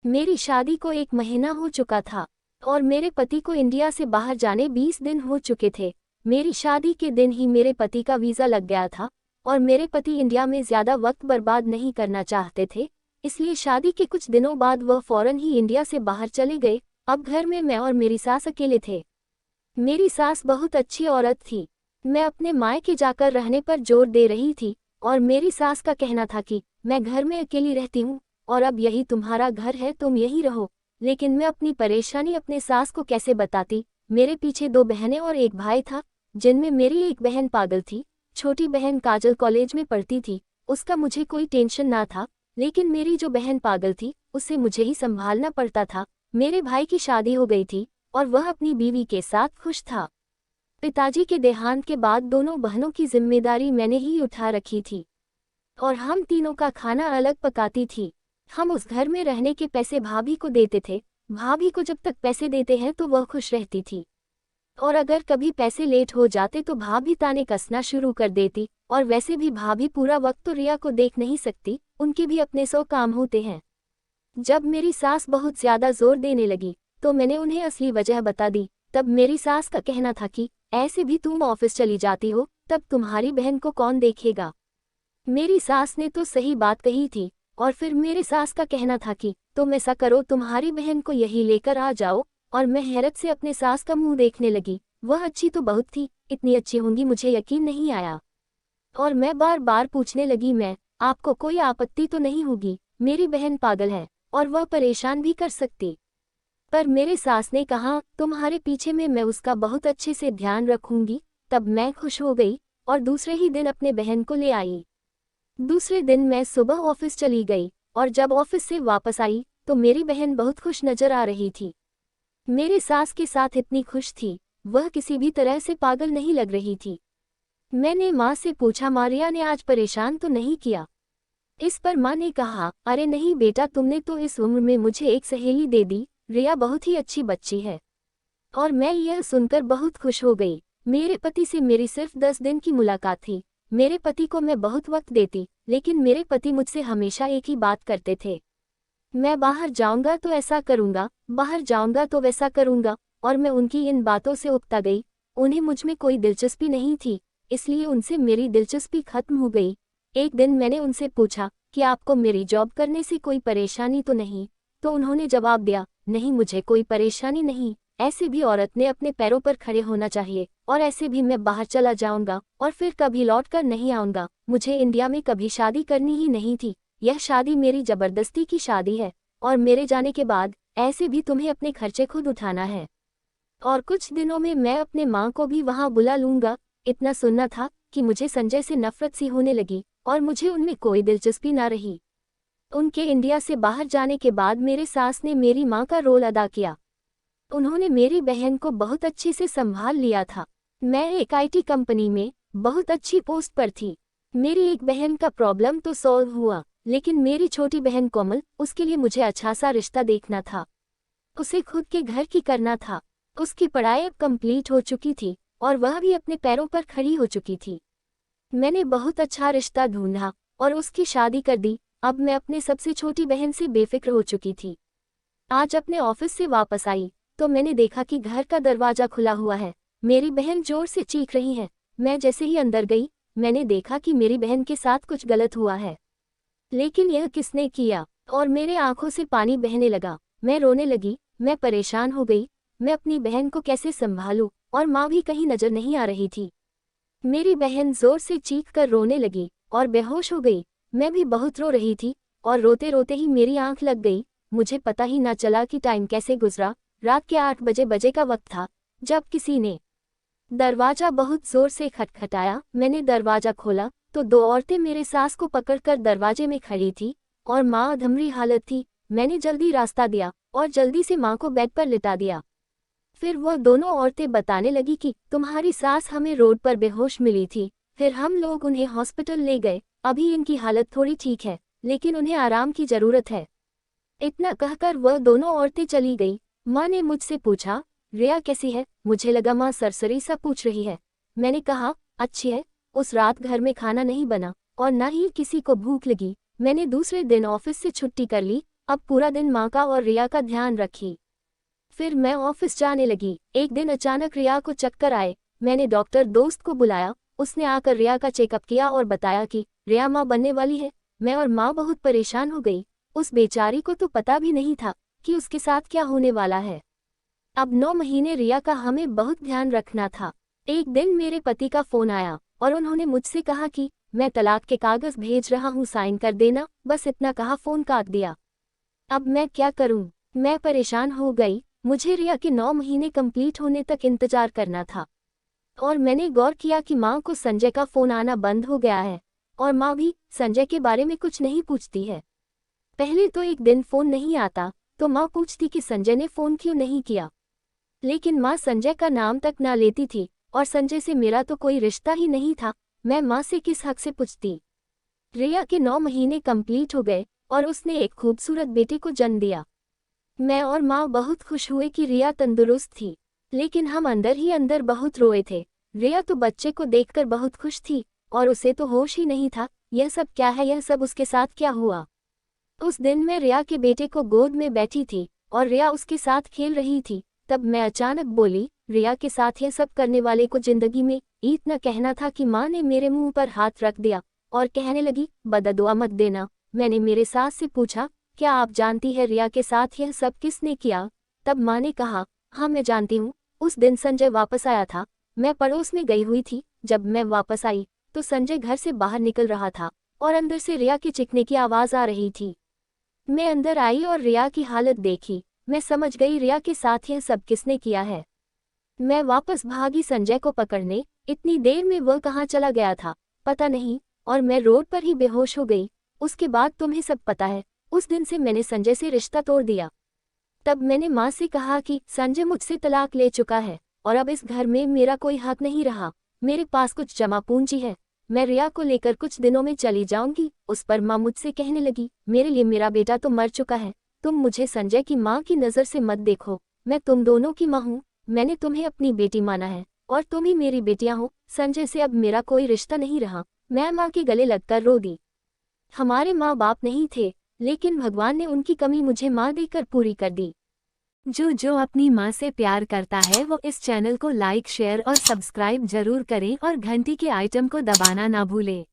मेरी शादी को 1 महीना हो चुका था और मेरे पति को इंडिया से बाहर जाने 20 दिन हो चुके थे। मेरी शादी के दिन ही मेरे पति का वीज़ा लग गया था और मेरे पति इंडिया में ज़्यादा वक्त बर्बाद नहीं करना चाहते थे, इसलिए शादी के कुछ दिनों बाद वह फ़ौरन ही इंडिया से बाहर चले गए। अब घर में मैं और मेरी सास अकेले थे। मेरी सास बहुत अच्छी औरत थी। मैं अपने मायके जाकर रहने पर जोर दे रही थी और मेरी सास का कहना था कि मैं घर में अकेली रहती हूँ और अब यही तुम्हारा घर है, तुम यहीं रहो। लेकिन मैं अपनी परेशानी अपने सास को कैसे बताती। मेरे पीछे 2 बहनें और 1 भाई था, जिनमें मेरी एक बहन पागल थी। छोटी बहन काजल कॉलेज में पढ़ती थी, उसका मुझे कोई टेंशन ना था, लेकिन मेरी जो बहन पागल थी उसे मुझे ही संभालना पड़ता था। मेरे भाई की शादी हो गई थी और वह अपनी बीवी के साथ खुश था। पिताजी के देहांत के बाद दोनों बहनों की जिम्मेदारी मैंने ही उठा रखी थी और हम तीनों का खाना अलग पकाती थी। हम उस घर में रहने के पैसे भाभी को देते थे। भाभी को जब तक पैसे देते हैं तो वह खुश रहती थी, और अगर कभी पैसे लेट हो जाते तो भाभी ताने कसना शुरू कर देती। और वैसे भी भाभी पूरा वक्त तो रिया को देख नहीं सकती, उनके भी अपने 100 काम होते हैं। जब मेरी सास बहुत ज़्यादा जोर देने लगी तो मैंने उन्हें असली वजह बता दी। तब मेरी सास का कहना था कि ऐसे भी तुम ऑफिस चली जाती हो, तब तुम्हारी बहन को कौन देखेगा। मेरी सास ने तो सही बात कही थी। और फिर मेरे सास का कहना था कि तुम ऐसा करो, तुम्हारी बहन को यही लेकर आ जाओ। और मैं हैरत से अपने सास का मुंह देखने लगी। वह अच्छी तो बहुत थी, इतनी अच्छी होंगी मुझे यकीन नहीं आया। और मैं बार बार पूछने लगी, मैं आपको कोई आपत्ति तो नहीं होगी, मेरी बहन पागल है और वह परेशान भी कर सकती। पर मेरे सास ने कहा, तुम्हारे पीछे में मैं उसका बहुत अच्छे से ध्यान रखूंगी। तब मैं खुश हो गई और दूसरे ही दिन अपने बहन को ले आई। दूसरे दिन मैं सुबह ऑफिस चली गई और जब ऑफिस से वापस आई तो मेरी बहन बहुत खुश नजर आ रही थी। मेरे सास के साथ इतनी खुश थी, वह किसी भी तरह से पागल नहीं लग रही थी। मैंने माँ से पूछा, मारिया ने आज परेशान तो नहीं किया। इस पर माँ ने कहा, अरे नहीं बेटा, तुमने तो इस उम्र में मुझे एक सहेली दे दी। रिया बहुत ही अच्छी बच्ची है। और मैं यह सुनकर बहुत खुश हो गई। मेरे पति से मेरी सिर्फ 10 दिन की मुलाकात थी। मेरे पति को मैं बहुत वक्त देती, लेकिन मेरे पति मुझसे हमेशा एक ही बात करते थे, मैं बाहर जाऊंगा तो ऐसा करूंगा, बाहर जाऊंगा तो वैसा करूंगा। और मैं उनकी इन बातों से उकता गई। उन्हें मुझ में कोई दिलचस्पी नहीं थी, इसलिए उनसे मेरी दिलचस्पी खत्म हो गई। एक दिन मैंने उनसे पूछा कि आपको मेरी जॉब करने से कोई परेशानी तो नहीं। तो उन्होंने जवाब दिया, नहीं मुझे कोई परेशानी नहीं, ऐसे भी औरत ने अपने पैरों पर खड़े होना चाहिए और ऐसे भी मैं बाहर चला जाऊंगा और फिर कभी लौट कर नहीं आऊंगा। मुझे इंडिया में कभी शादी करनी ही नहीं थी। यह शादी मेरी जबरदस्ती की शादी है और मेरे जाने के बाद ऐसे भी तुम्हें अपने खर्चे खुद उठाना है। और कुछ दिनों में मैं अपने माँ को भी वहाँ बुला लूंगा। इतना सुनना था कि मुझे संजय से नफरत सी होने लगी और मुझे उनमें कोई दिलचस्पी ना रही। उनके इंडिया से बाहर जाने के बाद मेरे सास ने मेरी माँ का रोल अदा किया। उन्होंने मेरी बहन को बहुत अच्छे से संभाल लिया था। मैं एक आईटी कंपनी में बहुत अच्छी पोस्ट पर थी। मेरी एक बहन का प्रॉब्लम तो सॉल्व हुआ, लेकिन मेरी छोटी बहन कोमल, उसके लिए मुझे अच्छा सा रिश्ता देखना था। उसे खुद के घर की करना था। उसकी पढ़ाई अब कंप्लीट हो चुकी थी और वह भी अपने पैरों पर खड़ी हो चुकी थी। मैंने बहुत अच्छा रिश्ता ढूंढा और उसकी शादी कर दी। अब मैं अपने सबसे छोटी बहन से बेफिक्र हो चुकी थी। आज अपने ऑफिस से वापस आई तो मैंने देखा कि घर का दरवाजा खुला हुआ है। मेरी बहन जोर से चीख रही है। मैं जैसे ही अंदर गई, मैंने देखा कि मेरी बहन के साथ कुछ गलत हुआ है। लेकिन यह किसने किया? और मेरे आंखों से पानी बहने लगा। मैं रोने लगी। मैं परेशान हो गई। मैं अपनी बहन को कैसे संभालूं? और माँ भी कहीं नजर नहीं आ रही थी। मेरी बहन जोर से चीख कर रोने लगी और बेहोश हो गई। मैं भी बहुत रो रही थी और रोते रोते ही मेरी आंख लग गई। मुझे पता ही ना चला कि टाइम कैसे गुजरा। रात के 8 बजे का वक्त था जब किसी ने दरवाजा बहुत जोर से खटखटाया। मैंने दरवाजा खोला तो 2 औरतें मेरे सास को पकड़कर दरवाजे में खड़ी थी और माँ अधमरी हालत थी। मैंने जल्दी रास्ता दिया और जल्दी से माँ को बेड पर लिटा दिया। फिर वह दोनों औरतें बताने लगी कि तुम्हारी सास हमें रोड पर बेहोश मिली थी, फिर हम लोग उन्हें हॉस्पिटल ले गए। अभी इनकी हालत थोड़ी ठीक है, लेकिन उन्हें आराम की जरूरत है। इतना कहकर वह दोनों औरतें चली गई। माँ ने मुझसे पूछा, रिया कैसी है? मुझे लगा माँ सरसरी सा पूछ रही है। मैंने कहा, अच्छी है। उस रात घर में खाना नहीं बना और ना ही किसी को भूख लगी। मैंने दूसरे दिन ऑफिस से छुट्टी कर ली अब पूरा दिन माँ का और रिया का ध्यान रखी। फिर मैं ऑफिस जाने लगी। एक दिन अचानक रिया को चक्कर आए। मैंने डॉक्टर दोस्त को बुलाया। उसने आकर रिया का चेकअप किया और बताया कि रिया माँ बनने वाली है। मैं और माँ बहुत परेशान हो गई। उस बेचारी को तो पता भी नहीं था कि उसके साथ क्या होने वाला है। अब 9 महीने रिया का हमें बहुत ध्यान रखना था। एक दिन मेरे पति का फोन आया और उन्होंने मुझसे कहा कि मैं तलाक के कागज भेज रहा हूँ, साइन कर देना। बस इतना कहा फोन काट दिया। अब मैं क्या करूँ? मैं परेशान हो गई। मुझे रिया के 9 महीने कंप्लीट होने तक इंतजार करना था। और मैंने गौर किया कि माँ को संजय का फोन आना बंद हो गया है और माँ भी संजय के बारे में कुछ नहीं पूछती है। पहले तो एक दिन फोन नहीं आता तो माँ पूछती कि संजय ने फोन क्यों नहीं किया, लेकिन माँ संजय का नाम तक ना लेती थी और संजय से मेरा तो कोई रिश्ता ही नहीं था। मैं माँ से किस हक से पूछती? रिया के 9 महीने कंप्लीट हो गए और उसने एक खूबसूरत बेटे को जन्म दिया। मैं और माँ बहुत खुश हुए कि रिया तंदुरुस्त थी, लेकिन हम अंदर ही अंदर बहुत रोए थे। रिया तो बच्चे को देखकर बहुत खुश थी और उसे तो होश ही नहीं था यह सब क्या है, यह सब उसके साथ क्या हुआ। उस दिन मैं रिया के बेटे को गोद में बैठी थी और रिया उसके साथ खेल रही थी। तब मैं अचानक बोली, रिया के साथ यह सब करने वाले को जिंदगी में इतना कहना था कि माँ ने मेरे मुंह पर हाथ रख दिया और कहने लगी, बददुआ मत देना। मैंने मेरे सास से पूछा, क्या आप जानती है रिया के साथ यह सब किसने किया? तब माँ ने कहा, हाँ मैं जानती हूँ। उस दिन संजय वापस आया था। मैं पड़ोस में गई हुई थी। जब मैं वापस आई तो संजय घर से बाहर निकल रहा था और अंदर से रिया के चीखने की आवाज़ आ रही थी। मैं अंदर आई और रिया की हालत देखी। मैं समझ गई रिया के साथ यह सब किसने किया है। मैं वापस भागी संजय को पकड़ने। इतनी देर में वह कहाँ चला गया था पता नहीं, और मैं रोड पर ही बेहोश हो गई। उसके बाद तुम्हें सब पता है, उस दिन से मैंने संजय से रिश्ता तोड़ दिया। तब मैंने माँ से कहा कि संजय मुझसे तलाक ले चुका है और अब इस घर में मेरा कोई हक नहीं रहा। मेरे पास कुछ जमा पूंजी है, मैं रिया को लेकर कुछ दिनों में चली जाऊंगी। उस पर माँ मुझसे कहने लगी, मेरे लिए मेरा बेटा तो मर चुका है, तुम मुझे संजय की माँ की नज़र से मत देखो। मैं तुम दोनों की माँ हूँ। मैंने तुम्हें अपनी बेटी माना है और तुम ही मेरी बेटियाँ हो। संजय से अब मेरा कोई रिश्ता नहीं रहा। मैं माँ के गले लगकर रो दी। हमारे माँ बाप नहीं थे, लेकिन भगवान ने उनकी कमी मुझे माँ देकर पूरी कर दी। जो अपनी माँ से प्यार करता है वो इस चैनल को लाइक, शेयर और सब्सक्राइब जरूर करें और घंटी के आइटम को दबाना ना भूले।